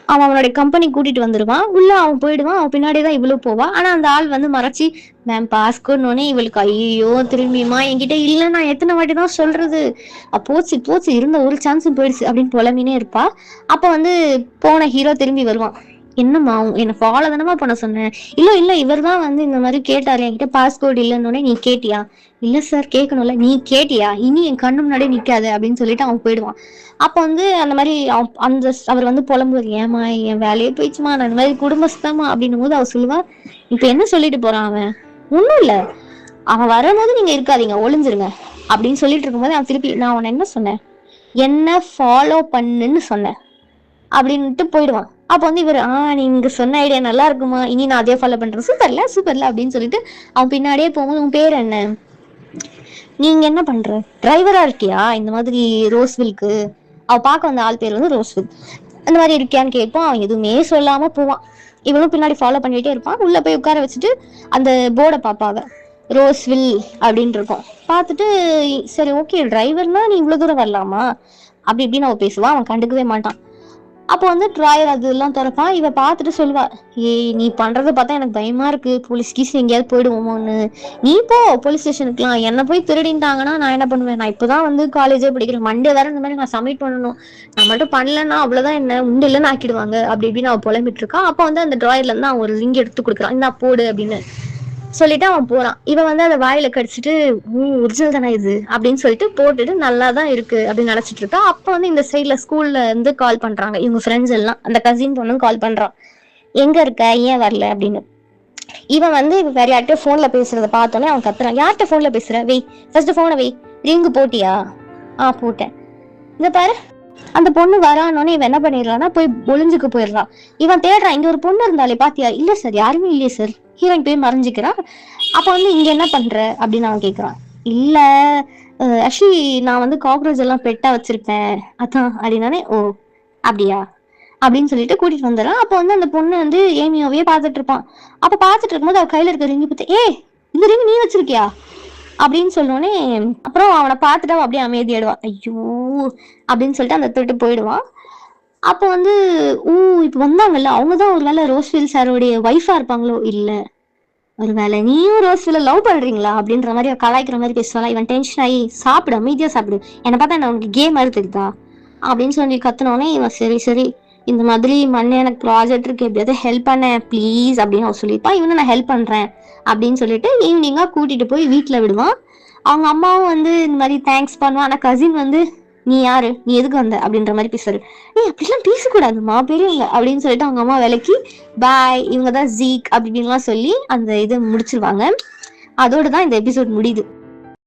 அவன் அவனுடைய கம்பெனி கூட்டிட்டு வந்துருவான். உள்ள அவன் போயிடுவான். அவன் பின்னாடிதான் இவளும் போவா. ஆனா அந்த ஆள் வந்து மறைச்சி மேம் பாஸ்கோன்னு இவளுக்கு ஐயோ திரும்பியுமா என்கிட்ட இல்ல, நான் எத்தனை வாட்டி தான் சொல்றது, போச்சு போச்சு இருந்த ஒரு சான்ஸும் போயிடுச்சு அப்படின்னு புலம்பினே இருப்பா. அப்ப வந்து போன ஹீரோ திரும்பி வருவான். என்னம்மா என்ன ஃபாலோ தானமா பண்ண சொன்னேன். இல்ல இல்ல இவர் தான் வந்து இந்த மாதிரி கேட்டாரு என்கிட்ட பாஸ்போர்ட் இல்லைன்னு. நீ கேட்டியா? இல்ல சார் கேட்கணும்ல. நீ கேட்டியா? இனி என் கண்ணு முன்னாடியே நிக்காது அப்படின்னு சொல்லிட்டு அவன் போயிடுவான். அப்ப வந்து அந்த மாதிரி அந்த அவர் வந்து புலம்புவார், ஏமா என் வேலையே போயிடுச்சுமா, நான் இந்த மாதிரி குடும்பஸ்தமா அப்படின்னும் போது அவர் சொல்லுவா, இப்ப என்ன சொல்லிட்டு போறான் அவன்? ஒண்ணும் இல்ல, அவன் வரும்போது நீங்க இருக்காதீங்க, ஒளிஞ்சிருங்க அப்படின்னு சொல்லிட்டு இருக்கும்போது அவன் திருப்பி, நான் அவனை என்ன சொன்னேன், என்ன ஃபாலோ பண்ணுன்னு சொன்னேன் அப்படின்ட்டு போயிடுவான். அப்ப வந்து இவர் நீங்க சொன்ன ஐடியா நல்லா இருக்குமா, இனி நான் அதே ஃபாலோ பண்றேன், சூப்பர்ல சூப்பர்ல அப்படின்னு சொல்லிட்டு அவன் பின்னாடியே போகும்போது, உன் பேர் என்ன, நீங்க என்ன பண்ற, டிரைவரா இருக்கியா இந்த மாதிரி ரோஸ்வில்க்கு, அவ பார்க்க வந்த ஆள் பேர் வந்து ரோஸ்வில், அந்த மாதிரி இருக்கியான்னு கேட்போம். அவன் எதுவுமே சொல்லாம போவான். இவனும் பின்னாடி ஃபாலோ பண்ணிட்டே இருப்பான். உள்ள போய் உட்கார வச்சுட்டு அந்த போர்டை பார்ப்பாங்க, ரோஸ்வில் அப்படின்னு இருக்கும். பார்த்துட்டு சரி ஓகே டிரைவர்னா நீ இவ்வளவு தூரம் வரலாமா அப்படி இப்படின்னு அவன் பேசுவான். அவன் கண்டுக்கவே மாட்டான். அப்போ வந்து ட்ராயர் அதெல்லாம் திறப்பான். இவ பார்த்துட்டு சொல்லுவா, ஏய் நீ பண்றத பார்த்தா எனக்கு பயமா இருக்கு, போலீஸ் கீஸ் எங்கேயாவது போயிடுவோமோன்னு. நீ போ போலீஸ் ஸ்டேஷனுக்குலாம், என்ன போய் திருடிட்டாங்கன்னா நான் என்ன பண்ணுவேன், நான் இப்பதான் வந்து காலேஜே படிக்கிறேன், மண்டே வேற இந்த மாதிரி நான் சப்மிட் பண்ணணும், நான் மட்டும் பண்ணலன்னா அவ்வளவுதான், என்ன உண்டு இல்லைன்னு ஆக்கிடுவாங்க அப்படி இப்படின்னு அவன் புலம்பிட்டு இருக்கான். அப்போ வந்து அந்த ட்ராயர்ல இருந்து அவன் ஒரு ரிங் எடுத்து கொடுக்குறான், இந்தா போடு அப்படின்னு சொல்லிட்டு அவன் போறான். இவன் வந்து அதை வாயில கடிச்சிட்டு ஒரிஜினல் தானே இது அப்படின்னு சொல்லிட்டு போட்டுட்டு நல்லா தான் இருக்கு அப்படின்னு நினைச்சிட்டு இருக்கா. அப்ப வந்து இந்த சைட்ல ஸ்கூல்ல இருந்து கால் பண்றாங்க இவங்க ஃப்ரெண்ட்ஸ் எல்லாம். அந்த கசின் பொண்ணும் கால் பண்றான், எங்க இருக்க ஏன் வரல அப்படின்னு. இவன் வந்து வேற யார்கிட்ட போன்ல பேசுறத பார்த்தோன்னே அவன் கத்துறான், யார்கிட்ட போன்ல பேசுற, வெய் ஃபர்ஸ்ட் போனை வெய், ரிங்கு போட்டியா? போட்டேன். இந்த பாரு அந்த பொண்ணு வரானோன்னு இவன் என்ன பண்ணிடுறான்னா போய் ஒளிஞ்சுக்கு போயிடுறான். இவன் தேடுறான், இங்க ஒரு பொண்ணு இருந்தாலே பாத்தியா? இல்ல சார் யாருமே இல்லையே சார். ஹீரோயின் போய் மறைஞ்சிக்கிறான். அப்ப வந்து இங்க என்ன பண்ற அப்படின்னு அவன் கேக்குறான். இல்ல ஆக்சுவலி நான் வந்து காக்ரோச் எல்லாம் பெட்டா வச்சிருப்பேன் அதான் அப்படின்னானே. ஓ அப்படியா அப்படின்னு சொல்லிட்டு கூட்டிட்டு வந்துடுறான். அப்ப வந்து அந்த பொண்ணு வந்து ஏமியோவே பாத்துட்டு இருப்பான். அப்ப பாத்துட்டு இருக்கும்போது அவ கையில இருக்க ரிங்கி பார்த்து, இந்த ரிங் நீ வச்சிருக்கியா அப்படின்னு சொன்னோடனே அப்புறம் அவனை பார்த்துட்டு அப்படியே அமைதியாடுவான். ஐயோ அப்படின்னு சொல்லிட்டு அந்த தொட்டு போயிடுவான். அப்போ வந்து இப்ப வந்தாங்கல்ல அவங்கதான் ஒரு வேலை ரோஸ்வில் சாரோடைய ஒய்ஃபா இருப்பாங்களோ, இல்ல ஒருவேளை நீயும் ரோஸ்வில்ல லவ் பண்றீங்களா அப்படின்ற மாதிரி கலாய்க்கிற மாதிரி பேசுவாங்க. இவன் டென்ஷன் ஆகி, சாப்பிடு அமைதியா சாப்பிடு, என்னை பார்த்தா என்ன உனக்கு கேம் மாதிரி தெரியுதா அப்படின்னு சொல்லி கத்துனோடனே இவன் சரி சரி இந்த மாதிரி மண்ணு எனக்கு ப்ராஜெக்ட் இருக்கு, எப்படியாவது ஹெல்ப் பண்ண ப்ளீஸ் அப்படின்னு அவன் சொல்லியிருப்பான். இவனை நான் ஹெல்ப் பண்றேன் அப்படின்னு சொல்லிட்டு ஈவினிங்கா கூட்டிட்டு போய் வீட்டுல விடுவான். அவங்க அம்மாவும் வந்து இந்த மாதிரி தேங்க்ஸ் பண்ணுவான். ஆனா கசின் வந்து, நீ யாரு, நீ எதுக்கு வந்த அப்படின்ற மாதிரி பேசுறாரு. அப்படிலாம் பேசக்கூடாதுமா பெரியவங்க அப்படின்னு சொல்லிட்டு அவங்க அம்மா விலைக்கு பாய், இவங்கதான் ஜீக் அப்படி இப்படின்லாம் சொல்லி அந்த இதை முடிச்சிருவாங்க. அதோட தான் இந்த எபிசோட் முடியுது.